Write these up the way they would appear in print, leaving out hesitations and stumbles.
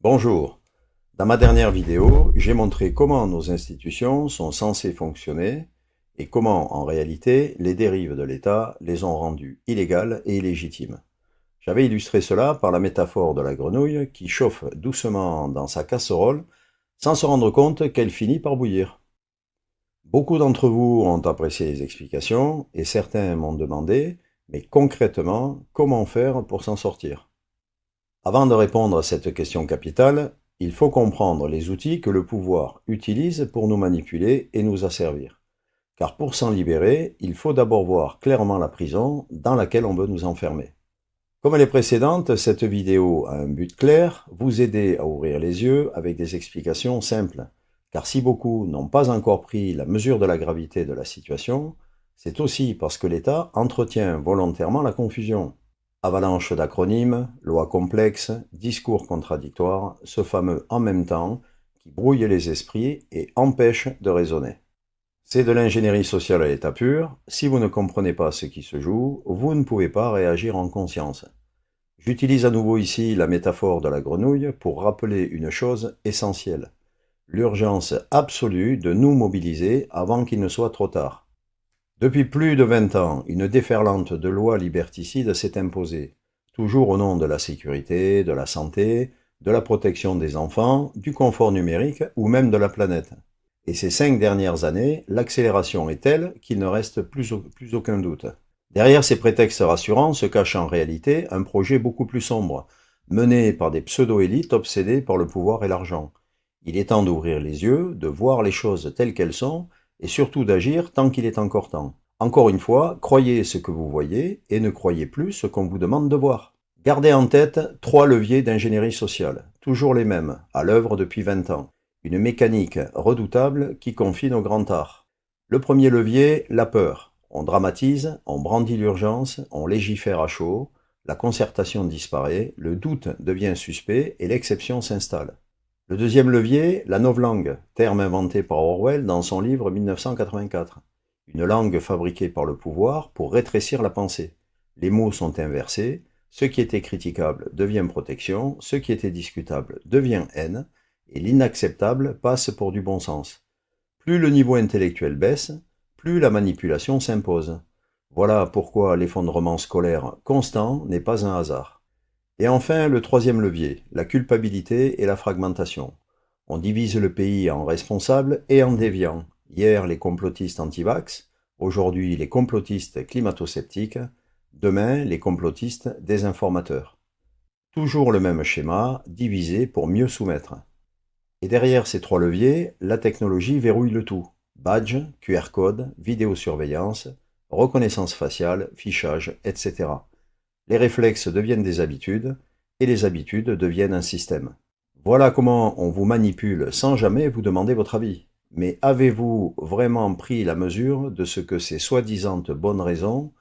Bonjour. Dans ma dernière vidéo, j'ai montré comment nos institutions sont censées fonctionner et comment, en réalité, les dérives de l'État les ont rendues illégales et illégitimes. J'avais illustré cela par la métaphore de la grenouille qui chauffe doucement dans sa casserole sans se rendre compte qu'elle finit par bouillir. Beaucoup d'entre vous ont apprécié les explications et certains m'ont demandé, mais concrètement, comment faire pour s'en sortir? Avant de répondre à cette question capitale, il faut comprendre les outils que le pouvoir utilise pour nous manipuler et nous asservir. Car pour s'en libérer, il faut d'abord voir clairement la prison dans laquelle on veut nous enfermer. Comme les précédentes, cette vidéo a un but clair, vous aider à ouvrir les yeux avec des explications simples. Car si beaucoup n'ont pas encore pris la mesure de la gravité de la situation, c'est aussi parce que l'État entretient volontairement la confusion. Avalanche d'acronymes, lois complexes, discours contradictoires, ce fameux « en même temps » qui brouille les esprits et empêche de raisonner. C'est de l'ingénierie sociale à l'état pur. Si vous ne comprenez pas ce qui se joue, vous ne pouvez pas réagir en conscience. J'utilise à nouveau ici la métaphore de la grenouille pour rappeler une chose essentielle. L'urgence absolue de nous mobiliser avant qu'il ne soit trop tard. Depuis plus de 20 ans, une déferlante de lois liberticides s'est imposée, toujours au nom de la sécurité, de la santé, de la protection des enfants, du confort numérique ou même de la planète. Et ces 5 dernières années, l'accélération est telle qu'il ne reste plus aucun doute. Derrière ces prétextes rassurants se cache en réalité un projet beaucoup plus sombre, mené par des pseudo-élites obsédées par le pouvoir et l'argent. Il est temps d'ouvrir les yeux, de voir les choses telles qu'elles sont, et surtout d'agir tant qu'il est encore temps. Encore une fois, croyez ce que vous voyez et ne croyez plus ce qu'on vous demande de voir. Gardez en tête 3 leviers d'ingénierie sociale, toujours les mêmes, à l'œuvre depuis 20 ans. Une mécanique redoutable qui confine au grand art. Le premier levier, la peur. On dramatise, on brandit l'urgence, on légifère à chaud, la concertation disparaît, le doute devient suspect et l'exception s'installe. Le deuxième levier, la novlangue, terme inventé par Orwell dans son livre 1984. Une langue fabriquée par le pouvoir pour rétrécir la pensée. Les mots sont inversés, ce qui était critiquable devient protection, ce qui était discutable devient haine, et l'inacceptable passe pour du bon sens. Plus le niveau intellectuel baisse, plus la manipulation s'impose. Voilà pourquoi l'effondrement scolaire constant n'est pas un hasard. Et enfin, le troisième levier, la culpabilité et la fragmentation. On divise le pays en responsables et en déviants. Hier, les complotistes anti-vax, aujourd'hui, les complotistes climato-sceptiques, demain, les complotistes désinformateurs. Toujours le même schéma, diviser pour mieux soumettre. Et derrière ces 3 leviers, la technologie verrouille le tout. Badge, QR code, vidéosurveillance, reconnaissance faciale, fichage, etc. Les réflexes deviennent des habitudes, et les habitudes deviennent un système. Voilà comment on vous manipule sans jamais vous demander votre avis. Mais avez-vous vraiment pris la mesure de ce que ces soi-disant bonnes raisons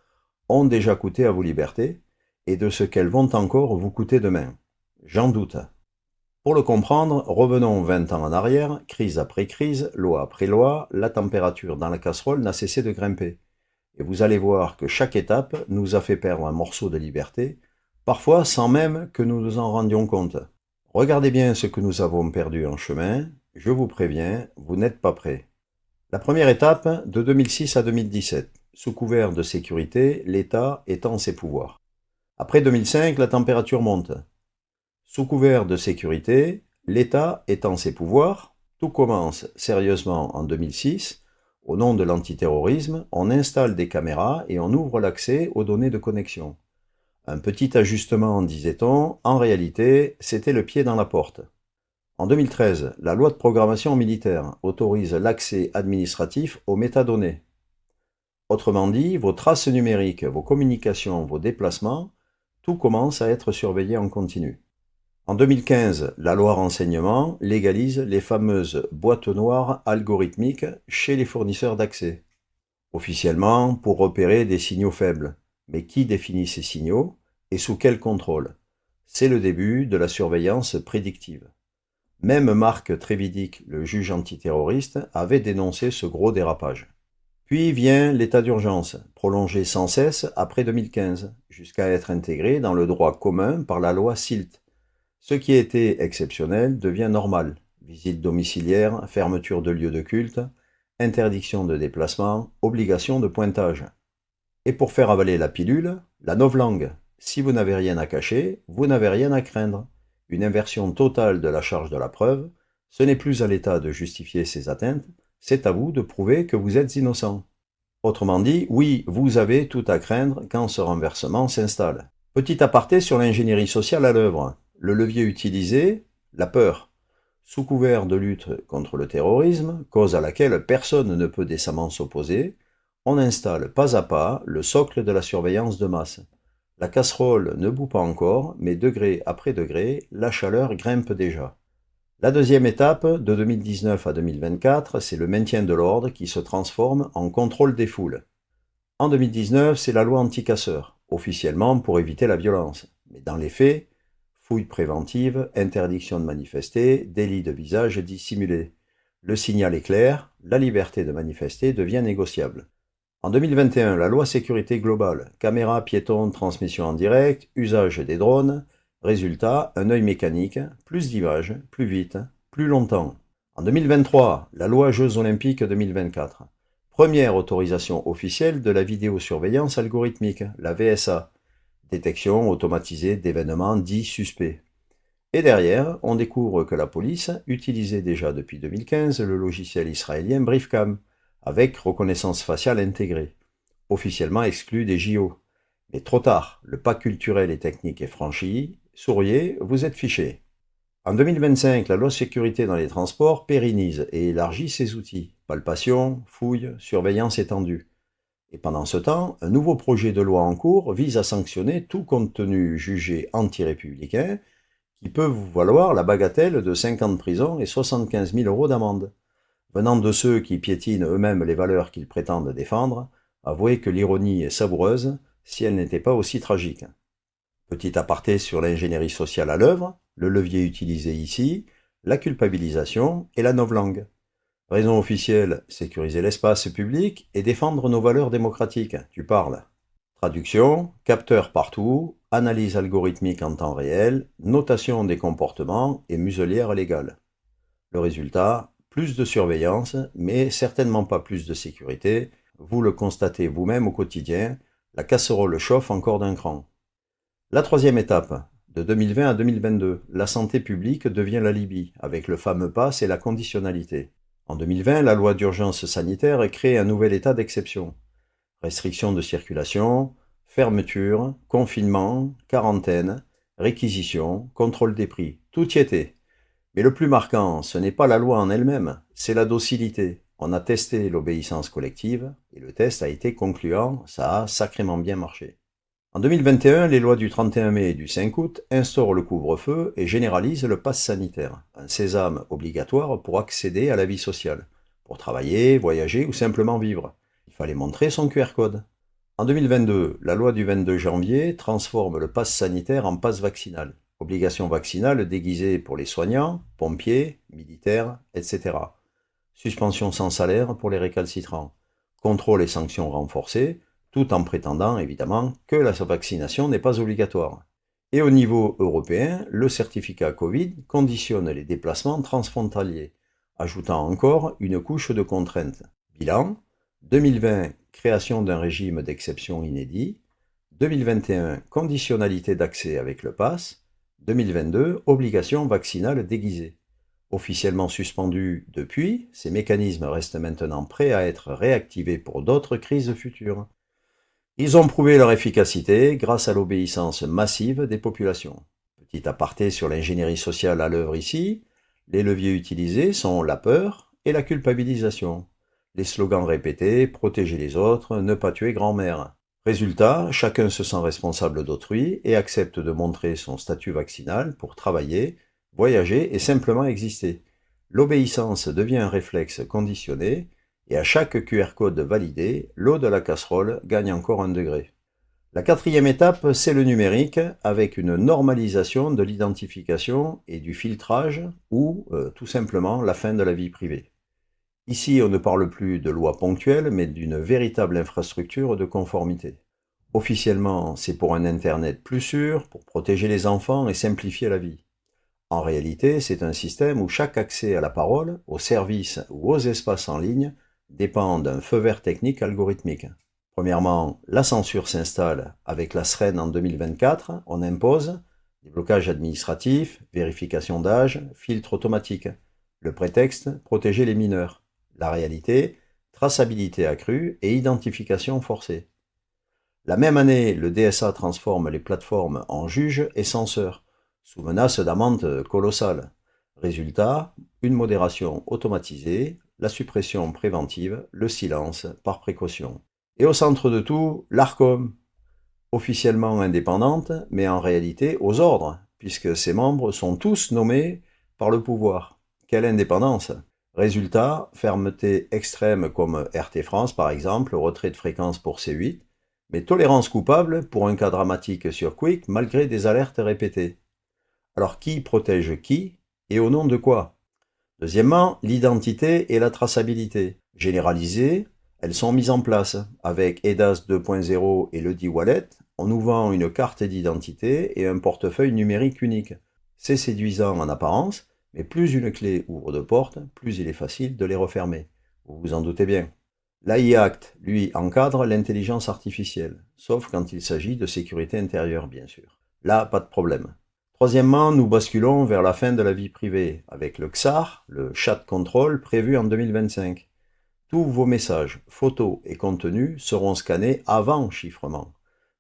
ont déjà coûté à vos libertés, et de ce qu'elles vont encore vous coûter demain? J'en doute. Pour le comprendre, revenons 20 ans en arrière, crise après crise, loi après loi, la température dans la casserole n'a cessé de grimper. Et vous allez voir que chaque étape nous a fait perdre un morceau de liberté, parfois sans même que nous nous en rendions compte. Regardez bien ce que nous avons perdu en chemin, je vous préviens, vous n'êtes pas prêts. La première étape, de 2006 à 2017, sous couvert de sécurité, l'État étend ses pouvoirs. Après 2005, la température monte. Sous couvert de sécurité, l'État étend ses pouvoirs, tout commence sérieusement en 2006. Au nom de l'antiterrorisme, on installe des caméras et on ouvre l'accès aux données de connexion. Un petit ajustement, disait-on, en réalité, c'était le pied dans la porte. En 2013, la loi de programmation militaire autorise l'accès administratif aux métadonnées. Autrement dit, vos traces numériques, vos communications, vos déplacements, tout commence à être surveillé en continu. En 2015, la loi renseignement légalise les fameuses boîtes noires algorithmiques chez les fournisseurs d'accès. Officiellement, pour repérer des signaux faibles. Mais qui définit ces signaux et sous quel contrôle? C'est le début de la surveillance prédictive. Même Marc Trévidic, le juge antiterroriste, avait dénoncé ce gros dérapage. Puis vient l'état d'urgence, prolongé sans cesse après 2015, jusqu'à être intégré dans le droit commun par la loi SILT. Ce qui était exceptionnel devient normal. Visite domiciliaire, fermeture de lieux de culte, interdiction de déplacement, obligation de pointage. Et pour faire avaler la pilule, la novlangue. Si vous n'avez rien à cacher, vous n'avez rien à craindre. Une inversion totale de la charge de la preuve. Ce n'est plus à l'État de justifier ses atteintes, c'est à vous de prouver que vous êtes innocent. Autrement dit, oui, vous avez tout à craindre quand ce renversement s'installe. Petit aparté sur l'ingénierie sociale à l'œuvre. Le levier utilisé, la peur. Sous couvert de lutte contre le terrorisme, cause à laquelle personne ne peut décemment s'opposer, on installe pas à pas le socle de la surveillance de masse. La casserole ne bout pas encore, mais degré après degré, la chaleur grimpe déjà. La deuxième étape, de 2019 à 2024, c'est le maintien de l'ordre qui se transforme en contrôle des foules. En 2019, c'est la loi anti-casseurs, officiellement pour éviter la violence. Mais dans les faits, fouilles préventives, interdiction de manifester, délit de visage dissimulé. Le signal est clair, la liberté de manifester devient négociable. En 2021, la loi sécurité globale, caméra piéton, transmission en direct, usage des drones, résultat, un œil mécanique, plus d'images, plus vite, plus longtemps. En 2023, la loi Jeux olympiques 2024. Première autorisation officielle de la vidéosurveillance algorithmique, la VSA, détection automatisée d'événements dits suspects. Et derrière, on découvre que la police utilisait déjà depuis 2015 le logiciel israélien Briefcam, avec reconnaissance faciale intégrée, officiellement exclu des JO. Mais trop tard, le pas culturel et technique est franchi, souriez, vous êtes fiché. En 2025, la loi sécurité dans les transports pérennise et élargit ses outils, palpation, fouille, surveillance étendue. Et pendant ce temps, un nouveau projet de loi en cours vise à sanctionner tout contenu jugé anti-républicain qui peut vous valoir la bagatelle de 5 ans de prison et 75 000 € d'amende. Venant de ceux qui piétinent eux-mêmes les valeurs qu'ils prétendent défendre, avouez que l'ironie est savoureuse si elle n'était pas aussi tragique. Petit aparté sur l'ingénierie sociale à l'œuvre, le levier utilisé ici, la culpabilisation et la novlangue. Raison officielle, sécuriser l'espace public et défendre nos valeurs démocratiques. Tu parles. Traduction, capteur partout, analyse algorithmique en temps réel, notation des comportements et muselière légale. Le résultat, plus de surveillance, mais certainement pas plus de sécurité. Vous le constatez vous-même au quotidien, la casserole chauffe encore d'un cran. La troisième étape, de 2020 à 2022, la santé publique devient l'alibi, avec le fameux pass et la conditionnalité. En 2020, la loi d'urgence sanitaire crée un nouvel état d'exception. Restriction de circulation, fermeture, confinement, quarantaine, réquisition, contrôle des prix, tout y était. Mais le plus marquant, ce n'est pas la loi en elle-même, c'est la docilité. On a testé l'obéissance collective et le test a été concluant, ça a sacrément bien marché. En 2021, les lois du 31 mai et du 5 août instaurent le couvre-feu et généralisent le pass sanitaire, un sésame obligatoire pour accéder à la vie sociale, pour travailler, voyager ou simplement vivre. Il fallait montrer son QR code. En 2022, la loi du 22 janvier transforme le pass sanitaire en pass vaccinal. Obligation vaccinale déguisée pour les soignants, pompiers, militaires, etc. Suspension sans salaire pour les récalcitrants. Contrôle et sanctions renforcés, tout en prétendant évidemment que la vaccination n'est pas obligatoire. Et au niveau européen, le certificat Covid conditionne les déplacements transfrontaliers, ajoutant encore une couche de contraintes. Bilan, 2020, création d'un régime d'exception inédit, 2021, conditionnalité d'accès avec le pass, 2022, obligation vaccinale déguisée. Officiellement suspendus depuis, ces mécanismes restent maintenant prêts à être réactivés pour d'autres crises futures. Ils ont prouvé leur efficacité grâce à l'obéissance massive des populations. Petit aparté sur l'ingénierie sociale à l'œuvre ici, les leviers utilisés sont la peur et la culpabilisation. Les slogans répétés, protéger les autres, ne pas tuer grand-mère. Résultat, chacun se sent responsable d'autrui et accepte de montrer son statut vaccinal pour travailler, voyager et simplement exister. L'obéissance devient un réflexe conditionné et à chaque QR code validé, l'eau de la casserole gagne encore un degré. La quatrième étape, c'est le numérique avec une normalisation de l'identification et du filtrage ou tout simplement la fin de la vie privée. Ici, on ne parle plus de loi ponctuelle, mais d'une véritable infrastructure de conformité. Officiellement, c'est pour un Internet plus sûr, pour protéger les enfants et simplifier la vie. En réalité, c'est un système où chaque accès à la parole, aux services ou aux espaces en ligne dépend d'un feu vert technique algorithmique. Premièrement, la censure s'installe avec la SREN en 2024. On impose des blocages administratifs, vérification d'âge, filtre automatique. Le prétexte, protéger les mineurs. La réalité, traçabilité accrue et identification forcée. La même année, le DSA transforme les plateformes en juges et censeurs, sous menace d'amende colossale. Résultat, une modération automatisée, la suppression préventive, le silence par précaution. Et au centre de tout, l'ARCOM, officiellement indépendante, mais en réalité aux ordres, puisque ses membres sont tous nommés par le pouvoir. Quelle indépendance! Résultat, fermeté extrême comme RT France par exemple, retrait de fréquence pour C8, mais tolérance coupable pour un cas dramatique sur Quick malgré des alertes répétées. Alors qui protège qui et au nom de quoi? Deuxièmement, l'identité et la traçabilité. Généralisées, elles sont mises en place. Avec EDAS 2.0 et le D-Wallet, on nous vend une carte d'identité et un portefeuille numérique unique. C'est séduisant en apparence, mais plus une clé ouvre de portes, plus il est facile de les refermer. Vous vous en doutez bien. L'AI Act, lui, encadre l'intelligence artificielle, sauf quand il s'agit de sécurité intérieure, bien sûr. Là, pas de problème. Troisièmement, nous basculons vers la fin de la vie privée, avec le XAR, le Chat Control, prévu en 2025. Tous vos messages, photos et contenus seront scannés avant chiffrement.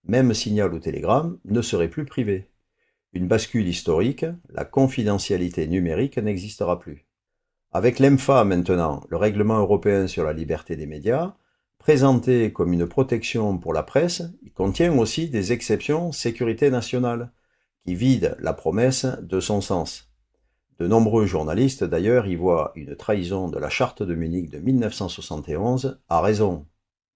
Même signal ou télégramme ne serait plus privé. Une bascule historique, la confidentialité numérique n'existera plus. Avec l'EMFA maintenant, le règlement européen sur la liberté des médias, présenté comme une protection pour la presse, il contient aussi des exceptions sécurité nationale, qui vident la promesse de son sens. De nombreux journalistes d'ailleurs y voient une trahison de la charte de Munich de 1971, à raison.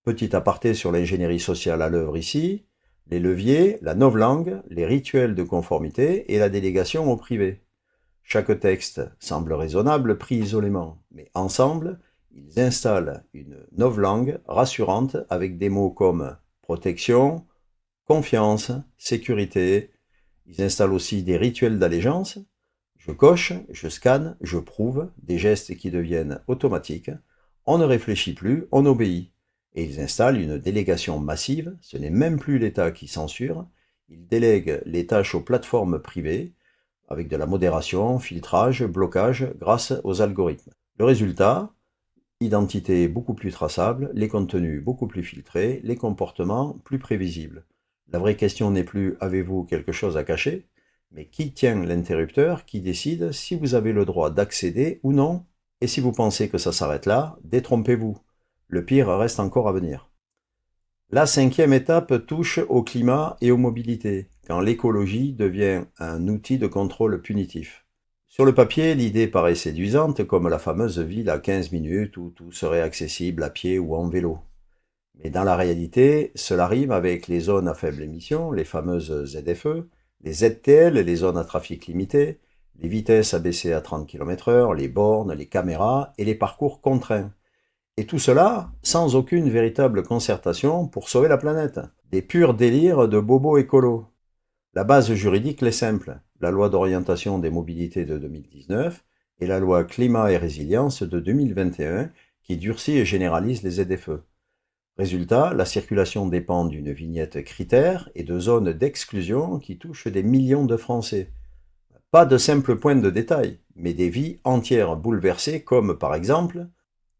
Petit aparté sur l'ingénierie sociale à l'œuvre ici, les leviers, la novlangue, les rituels de conformité et la délégation au privé. Chaque texte semble raisonnable pris isolément, mais ensemble, ils installent une novlangue rassurante avec des mots comme protection, confiance, sécurité. Ils installent aussi des rituels d'allégeance. Je coche, je scanne, je prouve, des gestes qui deviennent automatiques. On ne réfléchit plus, on obéit. Et ils installent une délégation massive, ce n'est même plus l'État qui censure, ils délèguent les tâches aux plateformes privées, avec de la modération, filtrage, blocage, grâce aux algorithmes. Le résultat, identité beaucoup plus traçable, les contenus beaucoup plus filtrés, les comportements plus prévisibles. La vraie question n'est plus avez-vous quelque chose à cacher, mais qui tient l'interrupteur, qui décide si vous avez le droit d'accéder ou non. Et si vous pensez que ça s'arrête là, détrompez-vous. Le pire reste encore à venir. La cinquième étape touche au climat et aux mobilités, quand l'écologie devient un outil de contrôle punitif. Sur le papier, l'idée paraît séduisante, comme la fameuse ville à 15 minutes où tout serait accessible à pied ou en vélo. Mais dans la réalité, cela rime avec les zones à faible émission, les fameuses ZFE, les ZTL, les zones à trafic limité, les vitesses abaissées à 30 km/h, les bornes, les caméras et les parcours contraints. Et tout cela sans aucune véritable concertation pour sauver la planète. Des purs délires de bobos écolos. La base juridique est simple, la loi d'orientation des mobilités de 2019 et la loi climat et résilience de 2021 qui durcit et généralise les ZFE. Résultat, la circulation dépend d'une vignette critère et de zones d'exclusion qui touchent des millions de Français. Pas de simples points de détail, mais des vies entières bouleversées comme par exemple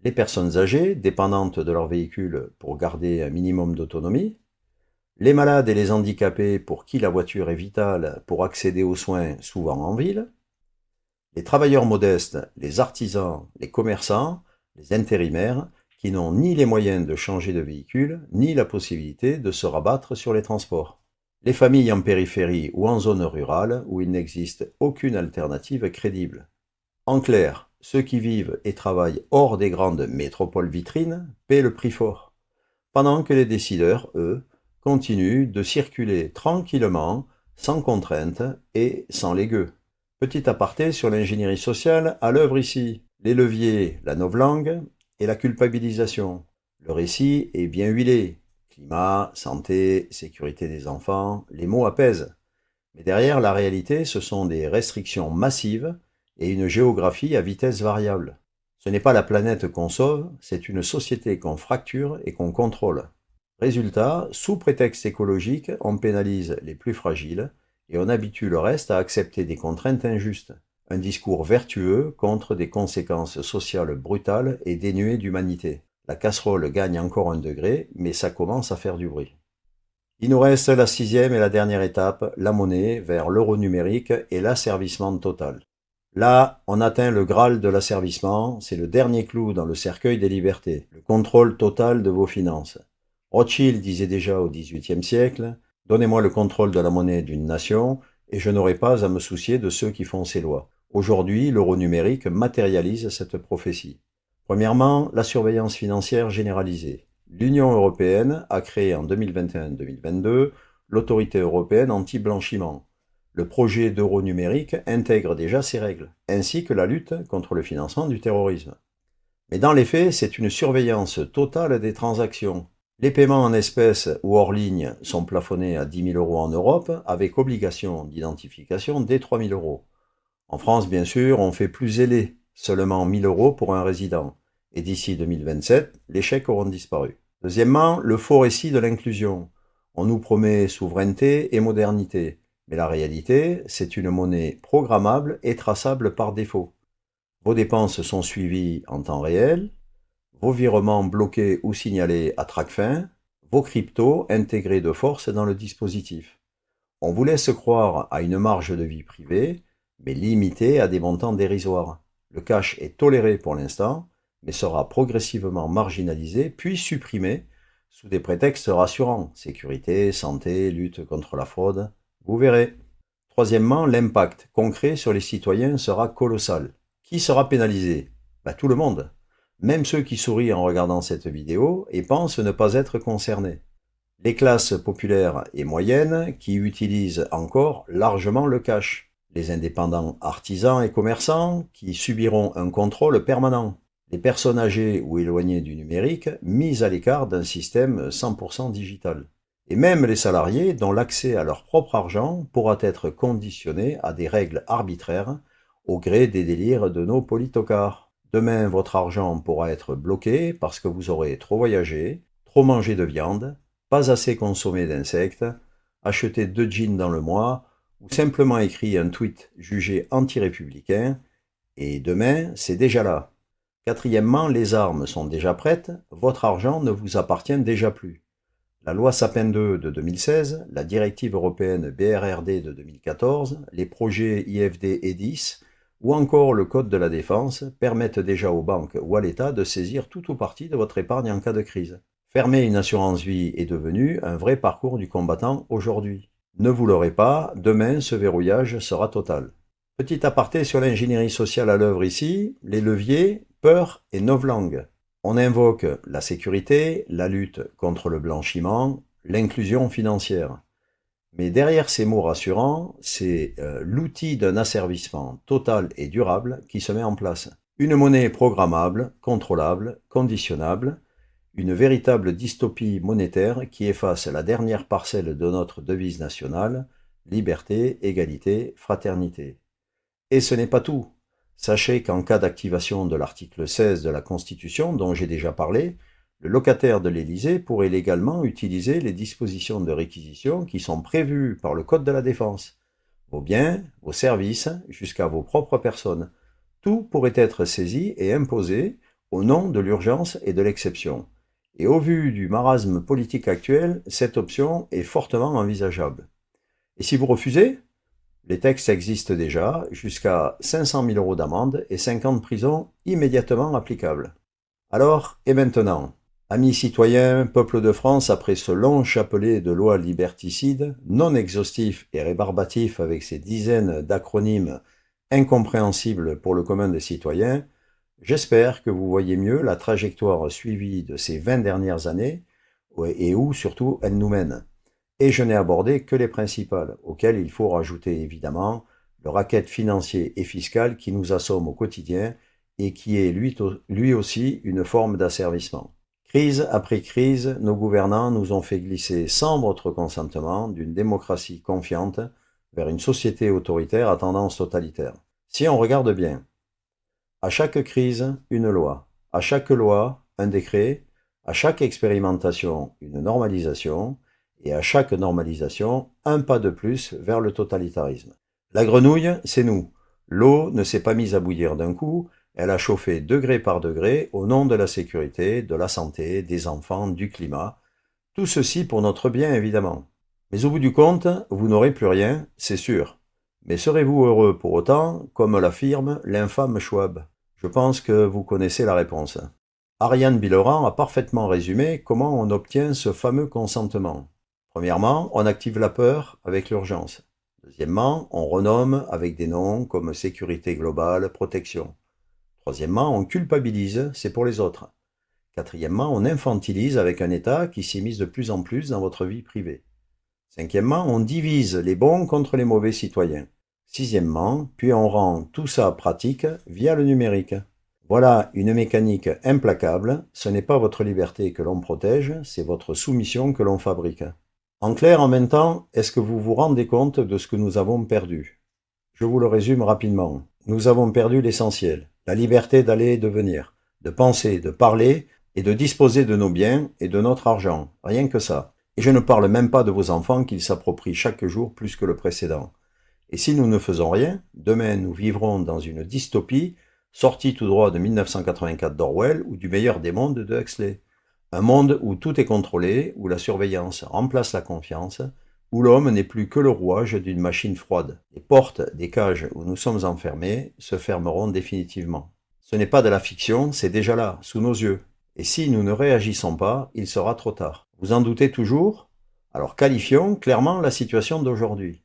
les personnes âgées dépendantes de leur véhicule pour garder un minimum d'autonomie, les malades et les handicapés pour qui la voiture est vitale pour accéder aux soins souvent en ville, les travailleurs modestes, les artisans, les commerçants, les intérimaires qui n'ont ni les moyens de changer de véhicule, ni la possibilité de se rabattre sur les transports. Les familles en périphérie ou en zone rurale où il n'existe aucune alternative crédible. En clair, ceux qui vivent et travaillent hors des grandes métropoles vitrines paient le prix fort, pendant que les décideurs, eux, continuent de circuler tranquillement, sans contrainte et sans les gueux. Petit aparté sur l'ingénierie sociale à l'œuvre ici. Les leviers, la novlangue et la culpabilisation. Le récit est bien huilé. Climat, santé, sécurité des enfants, les mots apaisent. Mais derrière la réalité, ce sont des restrictions massives et une géographie à vitesse variable. Ce n'est pas la planète qu'on sauve, c'est une société qu'on fracture et qu'on contrôle. Résultat, sous prétexte écologique, on pénalise les plus fragiles et on habitue le reste à accepter des contraintes injustes. Un discours vertueux contre des conséquences sociales brutales et dénuées d'humanité. La casserole gagne encore un degré, mais ça commence à faire du bruit. Il nous reste la sixième et la dernière étape, la monnaie, vers l'euro numérique et l'asservissement total. Là, on atteint le Graal de l'asservissement, c'est le dernier clou dans le cercueil des libertés, le contrôle total de vos finances. Rothschild disait déjà au XVIIIe siècle, « Donnez-moi le contrôle de la monnaie d'une nation et je n'aurai pas à me soucier de ceux qui font ses lois. » Aujourd'hui, l'euro numérique matérialise cette prophétie. Premièrement, la surveillance financière généralisée. L'Union européenne a créé en 2021-2022 l'Autorité européenne anti-blanchiment. Le projet d'euro numérique intègre déjà ces règles, ainsi que la lutte contre le financement du terrorisme. Mais dans les faits, c'est une surveillance totale des transactions. Les paiements en espèces ou hors ligne sont plafonnés à 10 000 euros en Europe, avec obligation d'identification dès 3 000 euros. En France, bien sûr, on fait plus zélé, seulement 1 000 euros pour un résident. Et d'ici 2027, les chèques auront disparu. Deuxièmement, le faux récit de l'inclusion. On nous promet souveraineté et modernité, mais la réalité, c'est une monnaie programmable et traçable par défaut. Vos dépenses sont suivies en temps réel, vos virements bloqués ou signalés à Tracfin, vos cryptos intégrés de force dans le dispositif. On vous laisse croire à une marge de vie privée, mais limitée à des montants dérisoires. Le cash est toléré pour l'instant, mais sera progressivement marginalisé puis supprimé sous des prétextes rassurants, sécurité, santé, lutte contre la fraude. Vous verrez. Troisièmement, l'impact concret sur les citoyens sera colossal. Qui sera pénalisé? Tout le monde. Même ceux qui sourient en regardant cette vidéo et pensent ne pas être concernés. Les classes populaires et moyennes qui utilisent encore largement le cash. Les indépendants artisans et commerçants qui subiront un contrôle permanent. Les personnes âgées ou éloignées du numérique mises à l'écart d'un système 100% digital. Et même les salariés dont l'accès à leur propre argent pourra être conditionné à des règles arbitraires au gré des délires de nos politocards. Demain, votre argent pourra être bloqué parce que vous aurez trop voyagé, trop mangé de viande, pas assez consommé d'insectes, acheté 2 jeans dans le mois ou simplement écrit un tweet jugé anti-républicain. Et demain, c'est déjà là. Quatrièmement, les armes sont déjà prêtes, votre argent ne vous appartient déjà plus. La loi Sapin 2 de 2016, la directive européenne BRRD de 2014, les projets IFD et 10 ou encore le Code de la défense permettent déjà aux banques ou à l'État de saisir tout ou partie de votre épargne en cas de crise. Fermer une assurance vie est devenu un vrai parcours du combattant aujourd'hui. Ne vous l'aurez pas, demain ce verrouillage sera total. Petit aparté sur l'ingénierie sociale à l'œuvre ici, les leviers, peur et novlangue. On invoque la sécurité, la lutte contre le blanchiment, l'inclusion financière. Mais derrière ces mots rassurants, c'est l'outil d'un asservissement total et durable qui se met en place. Une monnaie programmable, contrôlable, conditionnable, une véritable dystopie monétaire qui efface la dernière parcelle de notre devise nationale, liberté, égalité, fraternité. Et ce n'est pas tout. Sachez qu'en cas d'activation de l'article 16 de la Constitution, dont j'ai déjà parlé, le locataire de l'Élysée pourrait légalement utiliser les dispositions de réquisition qui sont prévues par le Code de la Défense. Vos biens, vos services, jusqu'à vos propres personnes. Tout pourrait être saisi et imposé au nom de l'urgence et de l'exception. Et au vu du marasme politique actuel, cette option est fortement envisageable. Et si vous refusez ? Les textes existent déjà, jusqu'à 500 000 euros d'amende et 5 ans de prison immédiatement applicables. Alors, et maintenant ? Amis citoyens, peuple de France, après ce long chapelet de lois liberticides, non exhaustif et rébarbatif avec ses dizaines d'acronymes incompréhensibles pour le commun des citoyens, j'espère que vous voyez mieux la trajectoire suivie de ces 20 dernières années et où surtout elle nous mène. Et je n'ai abordé que les principales, auxquelles il faut rajouter évidemment le racket financier et fiscal qui nous assomme au quotidien et qui est lui aussi une forme d'asservissement. Crise après crise, nos gouvernants nous ont fait glisser sans votre consentement d'une démocratie confiante vers une société autoritaire à tendance totalitaire. Si on regarde bien, à chaque crise, une loi, à chaque loi, un décret, à chaque expérimentation, une normalisation, et à chaque normalisation, un pas de plus vers le totalitarisme. La grenouille, c'est nous. L'eau ne s'est pas mise à bouillir d'un coup, elle a chauffé degré par degré au nom de la sécurité, de la santé, des enfants, du climat. Tout ceci pour notre bien, évidemment. Mais au bout du compte, vous n'aurez plus rien, c'est sûr. Mais serez-vous heureux pour autant, comme l'affirme l'infâme Schwab? Je pense que vous connaissez la réponse. Ariane Bileran a parfaitement résumé comment on obtient ce fameux consentement. Premièrement, on active la peur avec l'urgence. Deuxièmement, on renomme avec des noms comme sécurité globale, protection. Troisièmement, on culpabilise, c'est pour les autres. Quatrièmement, on infantilise avec un État qui s'immisce de plus en plus dans votre vie privée. Cinquièmement, on divise les bons contre les mauvais citoyens. Sixièmement, puis on rend tout ça pratique via le numérique. Voilà une mécanique implacable, ce n'est pas votre liberté que l'on protège, c'est votre soumission que l'on fabrique. En clair, en même temps, est-ce que vous vous rendez compte de ce que nous avons perdu? Je vous le résume rapidement. Nous avons perdu l'essentiel, la liberté d'aller et de venir, de penser, de parler et de disposer de nos biens et de notre argent, rien que ça. Et je ne parle même pas de vos enfants qu'ils s'approprient chaque jour plus que le précédent. Et si nous ne faisons rien, demain nous vivrons dans une dystopie sortie tout droit de 1984 d'Orwell ou du meilleur des mondes de Huxley. Un monde où tout est contrôlé, où la surveillance remplace la confiance, où l'homme n'est plus que le rouage d'une machine froide. Les portes des cages où nous sommes enfermés se fermeront définitivement. Ce n'est pas de la fiction, c'est déjà là, sous nos yeux. Et si nous ne réagissons pas, il sera trop tard. Vous en doutez toujours? Alors qualifions clairement la situation d'aujourd'hui.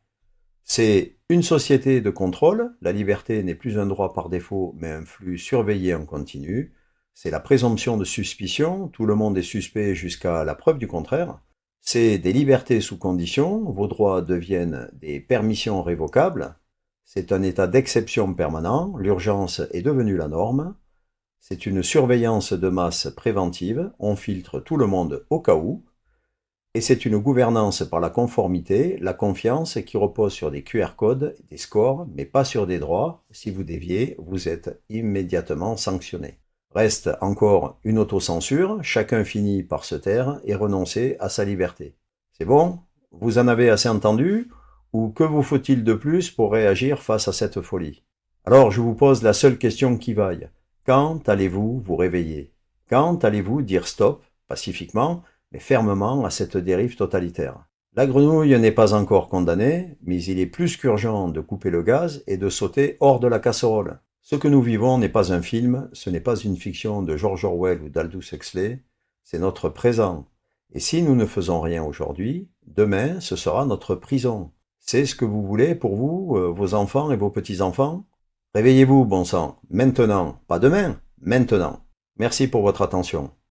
C'est une société de contrôle, la liberté n'est plus un droit par défaut, mais un flux surveillé en continu. C'est la présomption de suspicion, tout le monde est suspect jusqu'à la preuve du contraire. C'est des libertés sous condition, vos droits deviennent des permissions révocables. C'est un état d'exception permanent, l'urgence est devenue la norme. C'est une surveillance de masse préventive, on filtre tout le monde au cas où. Et c'est une gouvernance par la conformité, la confiance qui repose sur des QR codes, des scores, mais pas sur des droits. Si vous déviez, vous êtes immédiatement sanctionné. Reste encore une autocensure, chacun finit par se taire et renoncer à sa liberté. C'est bon? Vous en avez assez entendu? Ou que vous faut-il de plus pour réagir face à cette folie? Alors je vous pose la seule question qui vaille. Quand allez-vous vous réveiller? Quand allez-vous dire stop, pacifiquement, mais fermement à cette dérive totalitaire? La grenouille n'est pas encore condamnée, mais il est plus qu'urgent de couper le gaz et de sauter hors de la casserole. Ce que nous vivons n'est pas un film, ce n'est pas une fiction de George Orwell ou d'Aldous Huxley, c'est notre présent. Et si nous ne faisons rien aujourd'hui, demain ce sera notre prison. C'est ce que vous voulez pour vous, vos enfants et vos petits-enfants? Réveillez-vous, bon sang, maintenant, pas demain, maintenant. Merci pour votre attention.